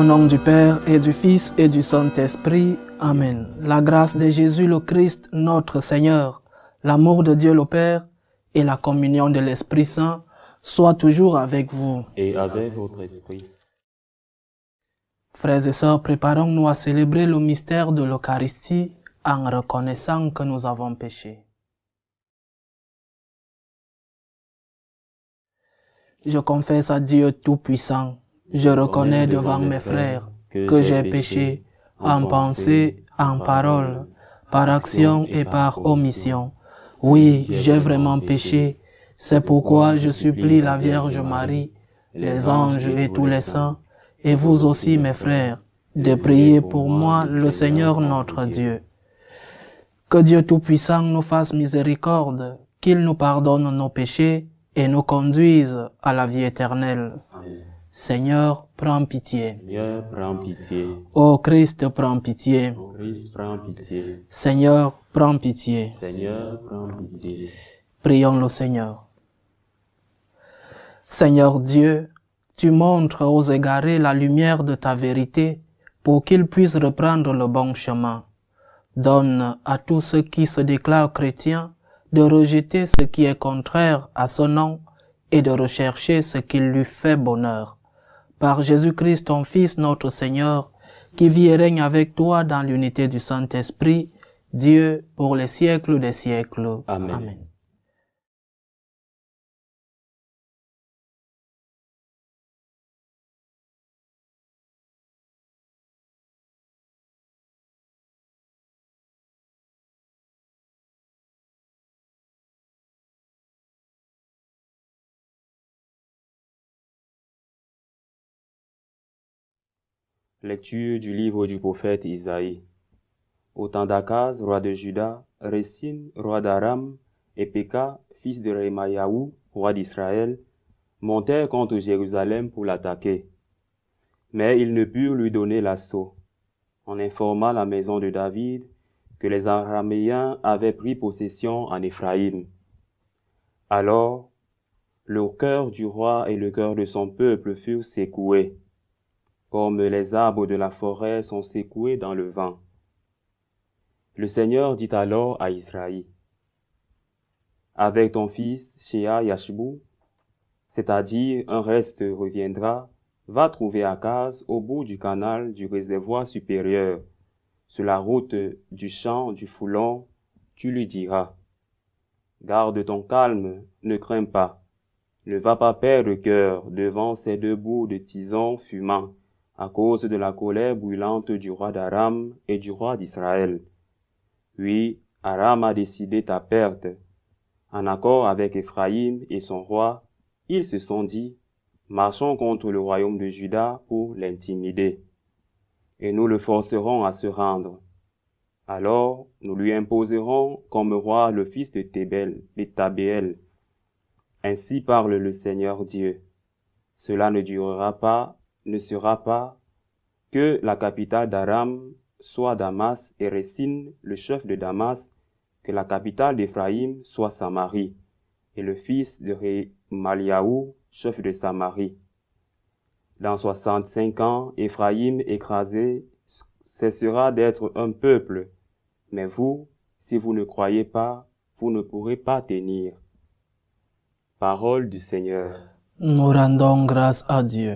Au nom du Père et du Fils et du Saint-Esprit. Amen. La grâce de Jésus le Christ, notre Seigneur, l'amour de Dieu le Père et la communion de l'Esprit Saint soient toujours avec vous. Et avec votre esprit. Frères et sœurs, préparons-nous à célébrer le mystère de l'Eucharistie en reconnaissant que nous avons péché. Je confesse à Dieu Tout-Puissant, je reconnais devant mes frères que j'ai péché en pensée, en parole, par action et par omission. Oui, j'ai vraiment péché. C'est pourquoi je supplie la Vierge Marie, les anges et tous les saints, et vous aussi mes frères, de prier pour moi le Seigneur notre Dieu. Que Dieu Tout-Puissant nous fasse miséricorde, qu'il nous pardonne nos péchés et nous conduise à la vie éternelle. Amen. Seigneur, prends pitié. Seigneur, prends pitié. Ô Christ, prends pitié. Ô Christ, prends pitié. Seigneur, prends pitié. Seigneur, prends pitié. Prions le Seigneur. Seigneur Dieu, tu montres aux égarés la lumière de ta vérité pour qu'ils puissent reprendre le bon chemin. Donne à tous ceux qui se déclarent chrétiens de rejeter ce qui est contraire à son nom et de rechercher ce qui lui fait bonheur. Par Jésus-Christ, ton Fils, notre Seigneur, qui vit et règne avec toi dans l'unité du Saint-Esprit, Dieu pour les siècles des siècles. Amen. Amen. Lecture du livre du prophète Isaïe. Au temps d'Akaz, roi de Juda, Résin, roi d'Aram, et Péka, fils de Rémaïaou, roi d'Israël, montèrent contre Jérusalem pour l'attaquer. Mais ils ne purent lui donner l'assaut. On informa la maison de David que les Araméens avaient pris possession en Éphraïm. Alors, le cœur du roi et le cœur de son peuple furent secoués, comme les arbres de la forêt sont secoués dans le vent. Le Seigneur dit alors à Israël, « Avec ton fils, Shéa Yashbou, c'est-à-dire un reste reviendra, va trouver Akaz au bout du canal du réservoir supérieur, sur la route du champ du Foulon, tu lui diras, « Garde ton calme, ne crains pas, ne va pas perdre cœur devant ces deux bouts de tison fumant, à cause de la colère brûlante du roi d'Aram et du roi d'Israël. Oui, Aram a décidé ta perte. En accord avec Éphraïm et son roi, ils se sont dit, marchons contre le royaume de Juda pour l'intimider. Et nous le forcerons à se rendre. Alors, nous lui imposerons comme roi le fils de Tabéel. Ainsi parle le Seigneur Dieu. Cela ne durera pas, ne sera pas, que la capitale d'Aram soit Damas et Résin, le chef de Damas, que la capitale d'Éphraïm soit Samarie, et le fils de Rémaliaou, chef de Samarie. Dans 65 ans, Éphraïm écrasé cessera d'être un peuple, mais vous, si vous ne croyez pas, vous ne pourrez pas tenir. Parole du Seigneur. Nous rendons grâce à Dieu.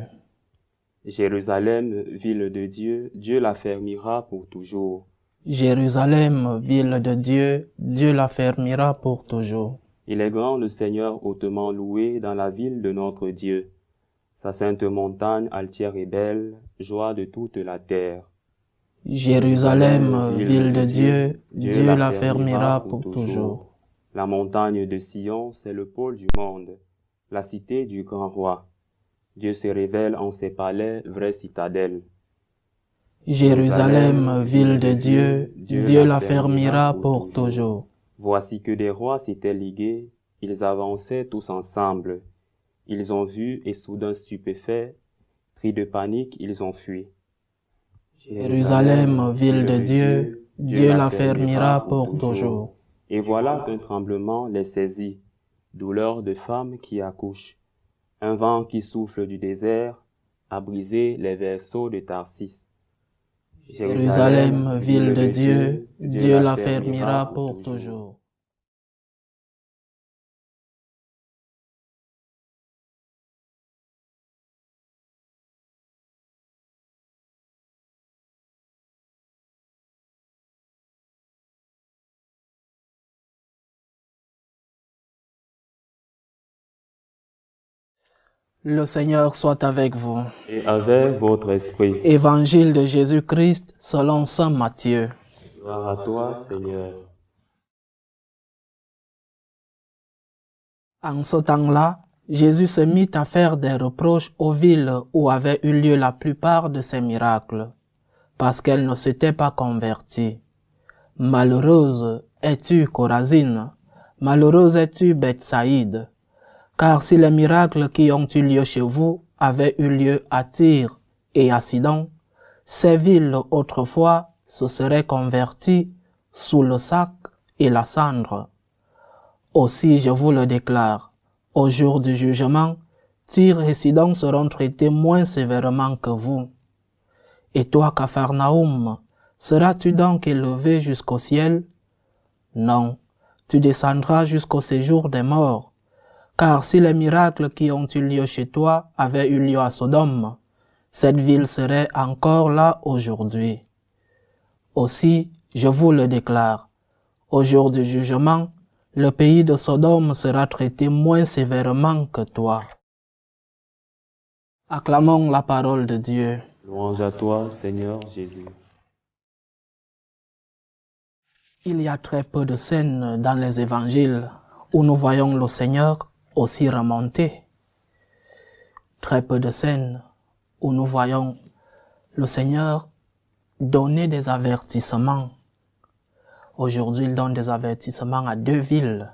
Jérusalem, ville de Dieu, Dieu l'affermira pour toujours. Jérusalem, ville de Dieu, Dieu l'affermira pour toujours. Il est grand le Seigneur hautement loué dans la ville de notre Dieu. Sa sainte montagne altière et belle, joie de toute la terre. Jérusalem, ville de Dieu, Dieu l'affermira pour toujours. La montagne de Sion, c'est le pôle du monde, la cité du grand roi. Dieu se révèle en ses palais, vraie citadelle. Jérusalem, ville de Dieu, Dieu l'affermira pour toujours. Voici que des rois s'étaient ligués, ils avançaient tous ensemble. Ils ont vu et soudain stupéfaits, pris de panique, ils ont fui. Jérusalem, ville de Dieu, Dieu l'affermira pour toujours. Et voilà qu'un tremblement les saisit, douleur de femme qui accouche. Un vent qui souffle du désert, à briser les verseaux de Tarsis. Jérusalem, ville de Dieu, Dieu l'affermira pour toujours. Le Seigneur soit avec vous. Et avec votre esprit. Évangile de Jésus-Christ selon saint Matthieu. Gloire à toi, Seigneur. En ce temps-là, Jésus se mit à faire des reproches aux villes où avaient eu lieu la plupart de ses miracles, parce qu'elles ne s'étaient pas converties. Malheureuse es-tu, Chorazine, malheureuse es-tu, Bethsaïde, car si les miracles qui ont eu lieu chez vous avaient eu lieu à Tyr et à Sidon, ces villes autrefois se seraient converties sous le sac et la cendre. Aussi, je vous le déclare, au jour du jugement, Tyr et Sidon seront traités moins sévèrement que vous. Et toi, Capharnaüm, seras-tu donc élevé jusqu'au ciel? Non, tu descendras jusqu'au séjour des morts. Car si les miracles qui ont eu lieu chez toi avaient eu lieu à Sodome, cette ville serait encore là aujourd'hui. Aussi, je vous le déclare, au jour du jugement, le pays de Sodome sera traité moins sévèrement que toi. Acclamons la parole de Dieu. Louange à toi, Seigneur Jésus. Il y a très peu de scènes dans les évangiles où nous voyons le Seigneur aussi remonté. Très peu de scènes où nous voyons le Seigneur donner des avertissements. Aujourd'hui, il donne des avertissements à deux villes,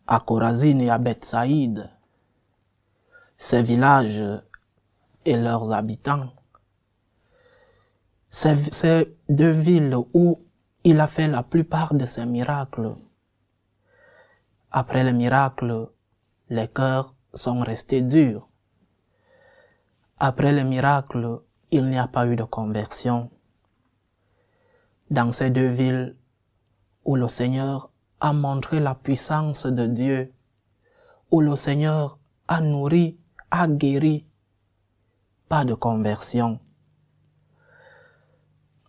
à Chorazine et à Bethsaïde, ces villages et leurs habitants. Ces deux villes où il a fait la plupart de ses miracles. Après les miracles, les cœurs sont restés durs. Après les miracles, il n'y a pas eu de conversion. Dans ces deux villes où le Seigneur a montré la puissance de Dieu, où le Seigneur a nourri, a guéri, pas de conversion.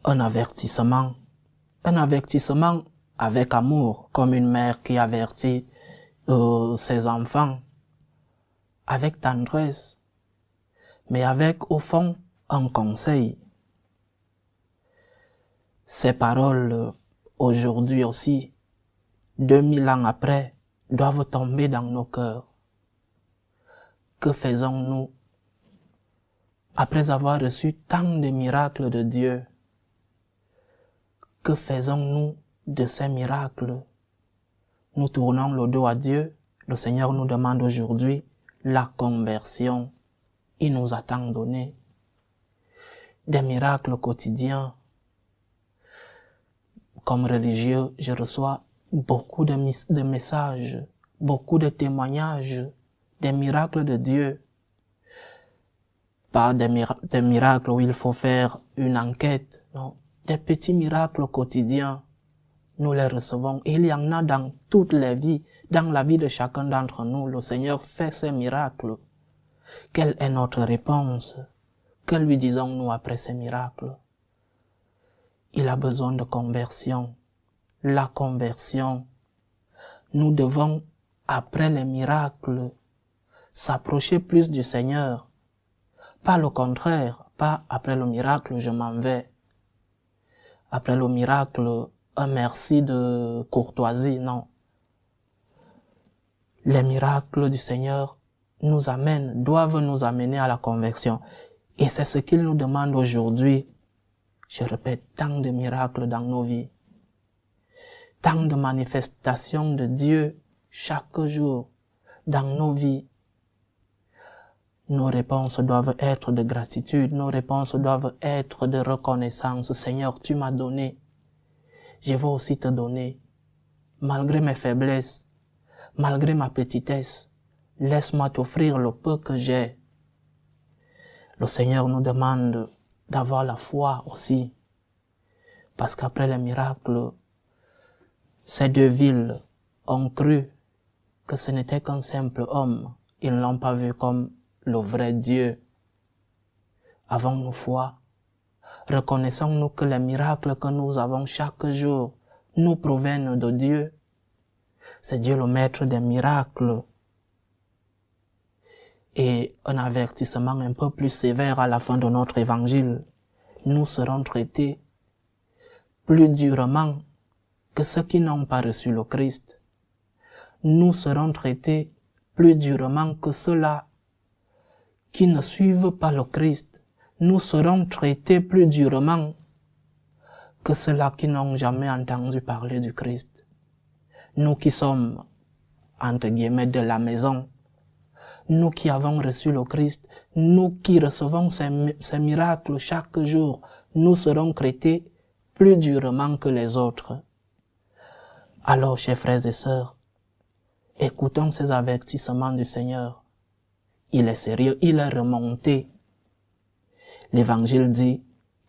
Un avertissement avec amour, comme une mère qui avertit ses enfants, avec tendresse, mais avec au fond un conseil. Ces paroles, aujourd'hui aussi, 2000 ans après, doivent tomber dans nos cœurs. Que faisons-nous après avoir reçu tant de miracles de Dieu? Que faisons-nous de ces miracles? Nous tournons le dos à Dieu. Le Seigneur nous demande aujourd'hui la conversion. Il nous a tant donné des miracles quotidiens. Comme religieux, je reçois beaucoup de messages, beaucoup de témoignages, des miracles de Dieu. Pas des miracles où il faut faire une enquête, non. Des petits miracles quotidiens, nous les recevons. Et il y en a dans toutes les vies, dans la vie de chacun d'entre nous. Le Seigneur fait ces miracles. Quelle est notre réponse? Que lui disons-nous après ces miracles? Il a besoin de conversion. La conversion. Nous devons, après les miracles, s'approcher plus du Seigneur. Pas le contraire, pas après le miracle, je m'en vais. Après le miracle, un merci de courtoisie, non. Les miracles du Seigneur doivent nous amener à la conversion. Et c'est ce qu'il nous demande aujourd'hui. Je répète, tant de miracles dans nos vies. Tant de manifestations de Dieu chaque jour dans nos vies. Nos réponses doivent être de gratitude, nos réponses doivent être de reconnaissance. Seigneur, tu m'as donné. Je veux aussi te donner. Malgré mes faiblesses, malgré ma petitesse, laisse-moi t'offrir le peu que j'ai. Le Seigneur nous demande d'avoir la foi aussi. Parce qu'après les miracles, ces deux villes ont cru que ce n'était qu'un simple homme. Ils ne l'ont pas vu comme le vrai Dieu. Avons-nous foi? Reconnaissons-nous que les miracles que nous avons chaque jour nous proviennent de Dieu. C'est Dieu le maître des miracles. Et un avertissement un peu plus sévère à la fin de notre évangile. Nous serons traités plus durement que ceux qui n'ont pas reçu le Christ. Nous serons traités plus durement que ceux-là qui ne suivent pas le Christ. Nous serons traités plus durement que ceux-là qui n'ont jamais entendu parler du Christ. Nous qui sommes, entre guillemets, de la maison, nous qui avons reçu le Christ, nous qui recevons ces miracles chaque jour, nous serons traités plus durement que les autres. Alors, chers frères et sœurs, écoutons ces avertissements du Seigneur. Il est sérieux, il est remonté. L'Évangile dit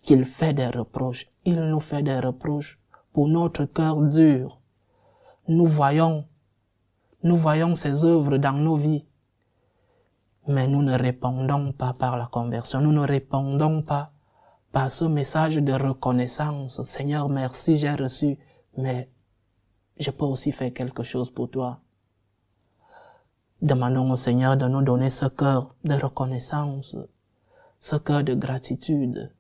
qu'il fait des reproches. Il nous fait des reproches pour notre cœur dur. Nous voyons ses œuvres dans nos vies. Mais nous ne répondons pas par la conversion. Nous ne répondons pas par ce message de reconnaissance. Seigneur, merci, j'ai reçu, mais je peux aussi faire quelque chose pour toi. Demandons au Seigneur de nous donner ce cœur de reconnaissance, ce cœur de gratitude,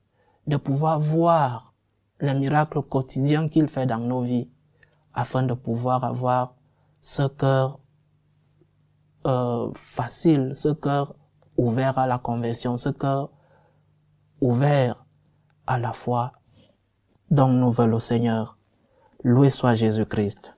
de pouvoir voir les miracles quotidiens qu'il fait dans nos vies, afin de pouvoir avoir ce cœur facile, ce cœur ouvert à la conversion, ce cœur ouvert à la foi dont nous veut le Seigneur. Loué soit Jésus-Christ.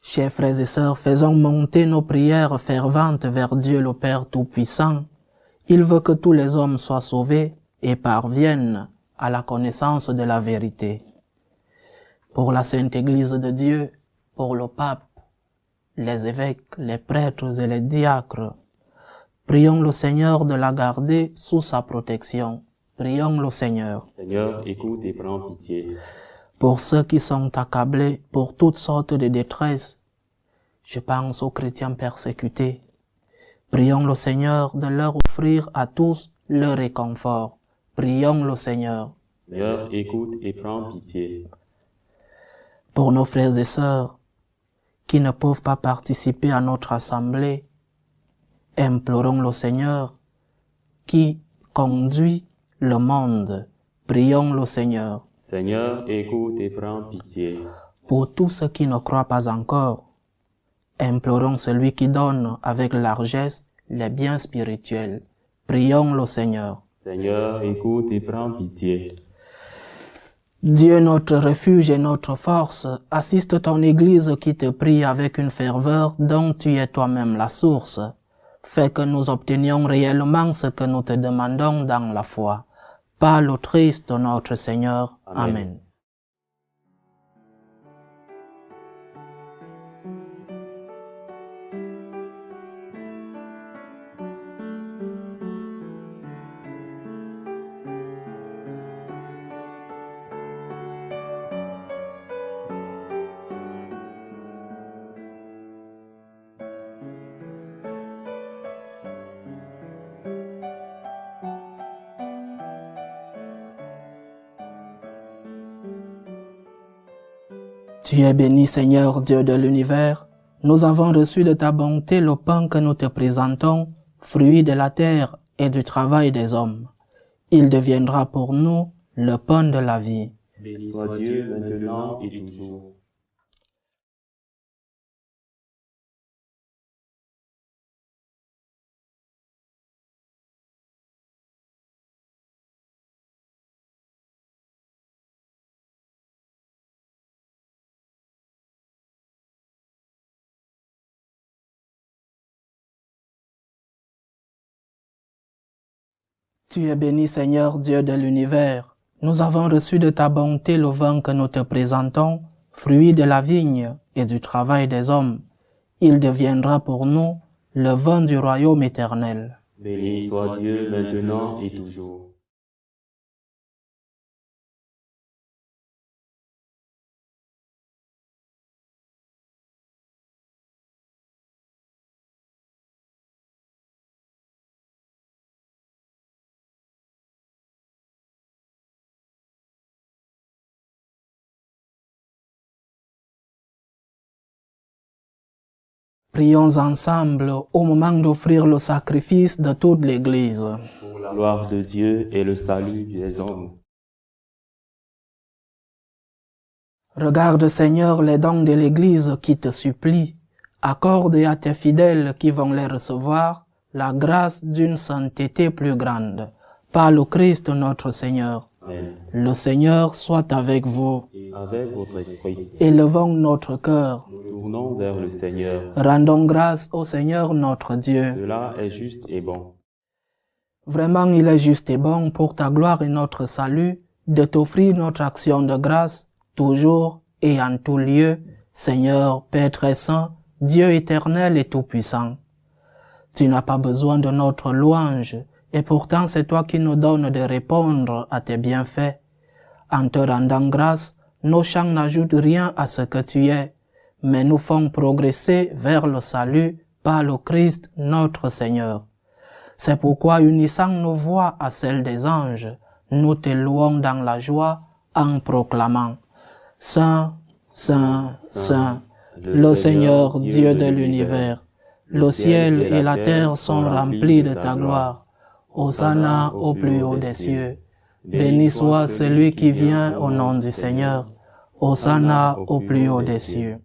Chers frères et sœurs, faisons monter nos prières ferventes vers Dieu le Père Tout-Puissant. Il veut que tous les hommes soient sauvés et parviennent à la connaissance de la vérité. Pour la Sainte Église de Dieu, pour le pape, les évêques, les prêtres et les diacres, prions le Seigneur de la garder sous sa protection. Prions le Seigneur. Seigneur, écoute et prends pitié. Pour ceux qui sont accablés pour toutes sortes de détresse, je pense aux chrétiens persécutés. Prions le Seigneur de leur offrir à tous le réconfort. Prions le Seigneur. Seigneur, écoute et prends pitié. Pour nos frères et sœurs qui ne peuvent pas participer à notre assemblée, implorons le Seigneur qui conduit le monde. Prions le Seigneur. Seigneur, écoute et prends pitié. Pour tous ceux qui ne croient pas encore, implorons celui qui donne avec largesse les biens spirituels. Prions le Seigneur. Seigneur, écoute et prends pitié. Dieu, notre refuge et notre force, assiste ton Église qui te prie avec une ferveur dont tu es toi-même la source. Fais que nous obtenions réellement ce que nous te demandons dans la foi. Par le Christ notre Seigneur. Amen. Tu es béni, Seigneur Dieu de l'univers. Nous avons reçu de ta bonté le pain que nous te présentons, fruit de la terre et du travail des hommes. Il deviendra pour nous le pain de la vie. Béni soit Dieu maintenant et toujours. Tu es béni, Seigneur Dieu de l'univers. Nous avons reçu de ta bonté le vin que nous te présentons, fruit de la vigne et du travail des hommes. il deviendra pour nous le vin du royaume éternel. Béni soit Dieu maintenant et toujours. Prions ensemble au moment d'offrir le sacrifice de toute l'Église. Pour la gloire de Dieu et le salut des hommes. Regarde, Seigneur, les dons de l'Église qui te supplient. Accorde à tes fidèles qui vont les recevoir la grâce d'une sainteté plus grande. Par le Christ notre Seigneur. Amen. Le Seigneur soit avec vous. Et avec votre esprit, Élevons notre cœur. nous tournons vers le Seigneur. Rendons grâce au Seigneur notre Dieu. Cela est juste et bon. Vraiment, il est juste et bon pour ta gloire et notre salut de t'offrir notre action de grâce toujours et en tout lieu, Seigneur, Père très saint, Dieu éternel et tout-puissant. Tu n'as pas besoin de notre louange, et pourtant c'est toi qui nous donnes de répondre à tes bienfaits. En te rendant grâce, nos chants n'ajoutent rien à ce que tu es, mais nous font progresser vers le salut par le Christ notre Seigneur. C'est pourquoi, unissant nos voix à celles des anges, nous te louons dans la joie en proclamant « Saint, Saint, Saint, le Seigneur Dieu de l'univers, le ciel et la terre sont remplis de ta gloire. Hosanna au plus haut des cieux. Béni soit celui qui vient au nom du Seigneur. Hosanna au plus haut des cieux. »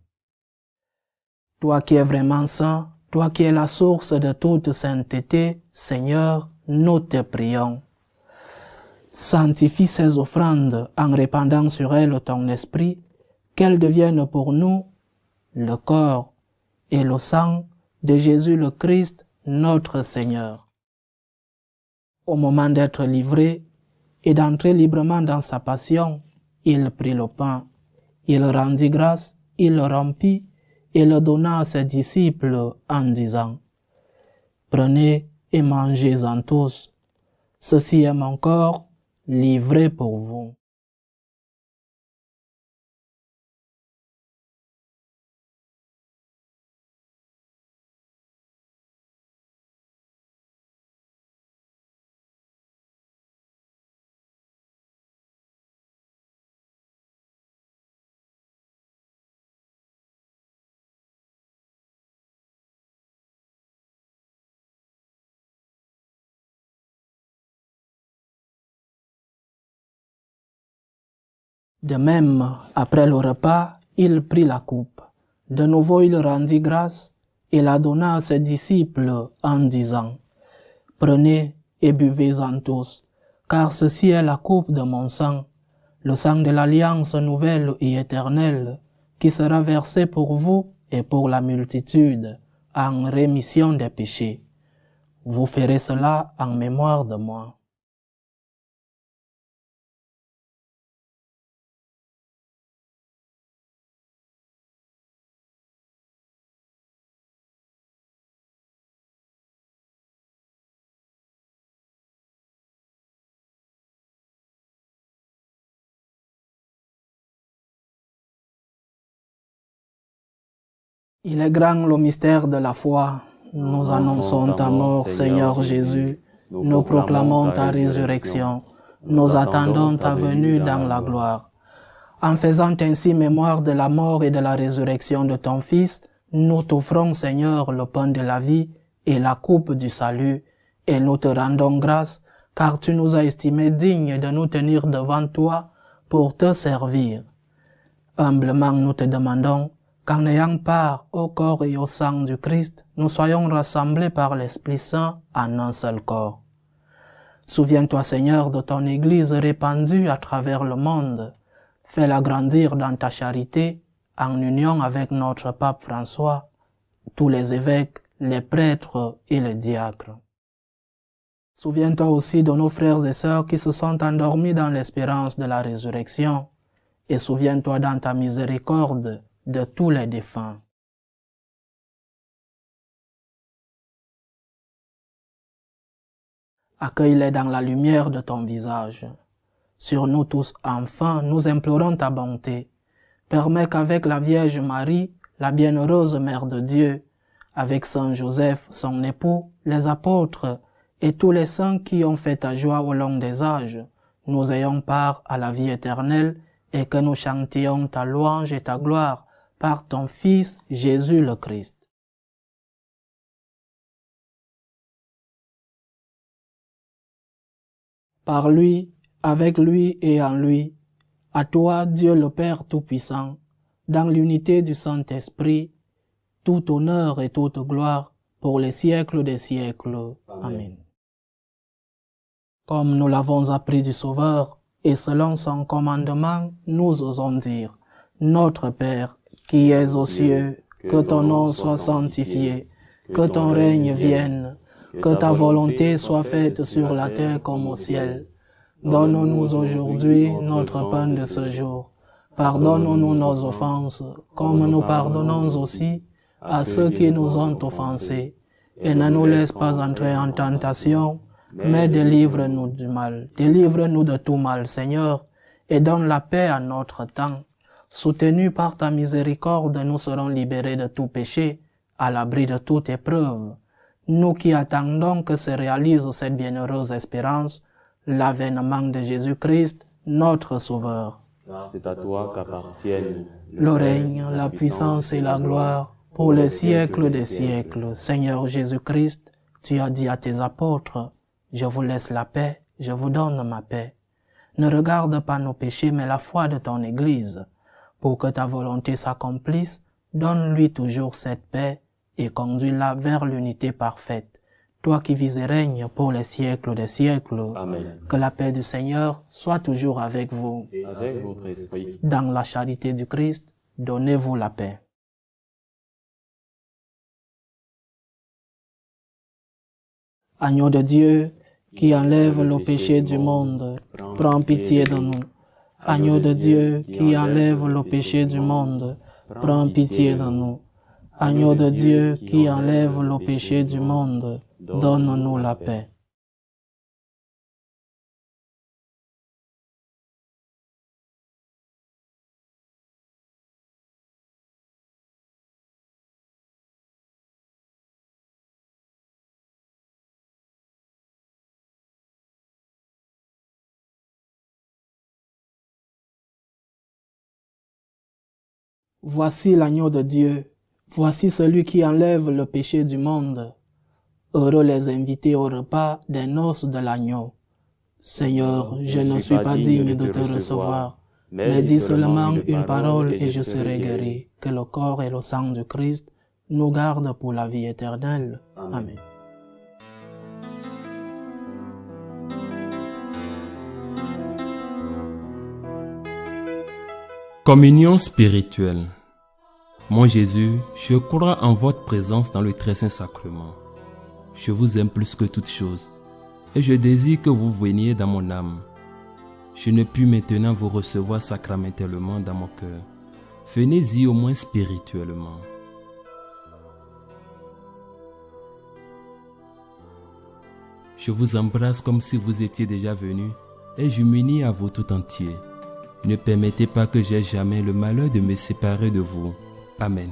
Toi qui es vraiment saint, toi qui es la source de toute sainteté, Seigneur, nous te prions. Sanctifie ces offrandes en répandant sur elles ton esprit, qu'elles deviennent pour nous le corps et le sang de Jésus le Christ, notre Seigneur. Au moment d'être livré et d'entrer librement dans sa passion, il prit le pain, il rendit grâce, il le rompit et le donna à ses disciples en disant « Prenez et mangez-en tous, ceci est mon corps livré pour vous. » De même, après le repas, il prit la coupe. De nouveau, il rendit grâce et la donna à ses disciples en disant « Prenez et buvez-en tous, car ceci est la coupe de mon sang, le sang de l'alliance nouvelle et éternelle, qui sera versé pour vous et pour la multitude, en rémission des péchés. Vous ferez cela en mémoire de moi. » Il est grand le mystère de la foi. Nous annonçons ta mort, Seigneur Jésus. Nous proclamons ta résurrection. Nous attendons ta venue dans la gloire. En faisant ainsi mémoire de la mort et de la résurrection de ton Fils, nous t'offrons, Seigneur, le pain de la vie et la coupe du salut, et nous te rendons grâce, car tu nous as estimés dignes de nous tenir devant toi pour te servir. Humblement nous te demandons qu'en ayant part au corps et au sang du Christ, nous soyons rassemblés par l'Esprit Saint en un seul corps. Souviens-toi, Seigneur, de ton Église répandue à travers le monde. Fais-la grandir dans ta charité, en union avec notre pape François, tous les évêques, les prêtres et les diacres. Souviens-toi aussi de nos frères et sœurs qui se sont endormis dans l'espérance de la résurrection, et souviens-toi dans ta miséricorde de tous les défunts. Accueille-les dans la lumière de ton visage. Sur nous tous, enfin, nous implorons ta bonté. Permets qu'avec la Vierge Marie, la bienheureuse Mère de Dieu, avec Saint Joseph, son époux, les apôtres et tous les saints qui ont fait ta joie au long des âges, nous ayons part à la vie éternelle et que nous chantions ta louange et ta gloire par ton Fils Jésus le Christ. Par lui, avec lui et en lui, à toi, Dieu le Père Tout-Puissant, dans l'unité du Saint-Esprit, tout honneur et toute gloire pour les siècles des siècles. Amen. Comme nous l'avons appris du Sauveur, et selon son commandement, nous osons dire, Notre Père, qui es aux cieux, que ton nom soit sanctifié, que ton règne vienne, que ta volonté soit faite sur la terre comme au ciel. Donne-nous aujourd'hui notre pain de ce jour. Pardonne-nous nos offenses, comme nous pardonnons aussi à ceux qui nous ont offensés. Et ne nous laisse pas entrer en tentation, mais délivre-nous du mal. Délivre-nous de tout mal, Seigneur, et donne la paix à notre temps. Soutenus par ta miséricorde, nous serons libérés de tout péché, à l'abri de toute épreuve. Nous qui attendons que se réalise cette bienheureuse espérance, l'avènement de Jésus-Christ, notre Sauveur. C'est à toi qu'appartiennent le règne, la puissance et la gloire pour les siècles des siècles. Seigneur Jésus-Christ, tu as dit à tes apôtres, « Je vous laisse la paix, je vous donne ma paix. » Ne regarde pas nos péchés, mais la foi de ton Église. Pour que ta volonté s'accomplisse, donne-lui toujours cette paix et conduis-la vers l'unité parfaite. Toi qui vis et règnes pour les siècles des siècles. Amen. Que la paix du Seigneur soit toujours avec vous. Et avec votre esprit. Dans la charité du Christ, donnez-vous la paix. Agneau de Dieu, qui enlève le péché du monde, prends pitié de nous. Agneau de Dieu, qui enlève le péché du monde, prends pitié de nous. Agneau de Dieu, qui enlève le péché du monde, donne-nous la paix. Voici l'agneau de Dieu, voici celui qui enlève le péché du monde. Heureux les invités au repas des noces de l'agneau. Seigneur, je ne suis pas digne de te recevoir, mais dis seulement une parole et je serai guéri. Que le corps et le sang du Christ nous gardent pour la vie éternelle. Amen. Communion spirituelle. Mon Jésus, je crois en votre présence dans le très saint sacrement. Je vous aime plus que toute chose, et je désire que vous veniez dans mon âme. Je ne puis maintenant vous recevoir sacramentellement dans mon cœur. Venez-y au moins spirituellement. Je vous embrasse comme si vous étiez déjà venu, et je m'unis à vous tout entier. Ne permettez pas que j'aie jamais le malheur de me séparer de vous. Amen.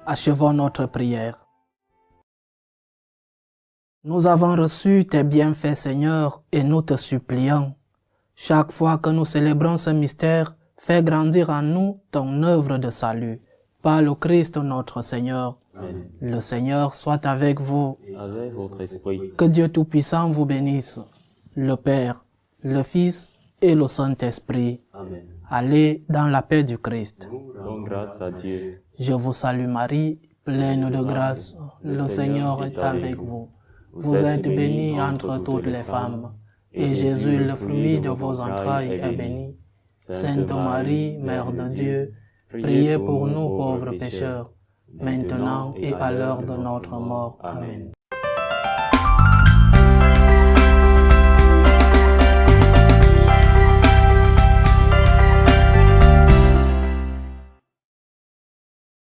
Achevons notre prière. Nous avons reçu tes bienfaits, Seigneur, et nous te supplions. Chaque fois que nous célébrons ce mystère, fais grandir en nous ton œuvre de salut. Par le Christ notre Seigneur. Amen. Le Seigneur soit avec vous. Avec votre esprit. Que Dieu Tout-Puissant vous bénisse, le Père, le Fils et le Saint-Esprit. Amen. Allez dans la paix du Christ. Nous rendons grâce à Dieu. Je vous salue Marie, pleine de grâce. Le Seigneur est avec vous. Vous êtes bénie entre toutes les femmes, et Jésus, le fruit de vos entrailles, est béni. Sainte Marie, Mère de Dieu, priez pour nous pauvres pécheurs, maintenant et à l'heure de notre mort. Amen.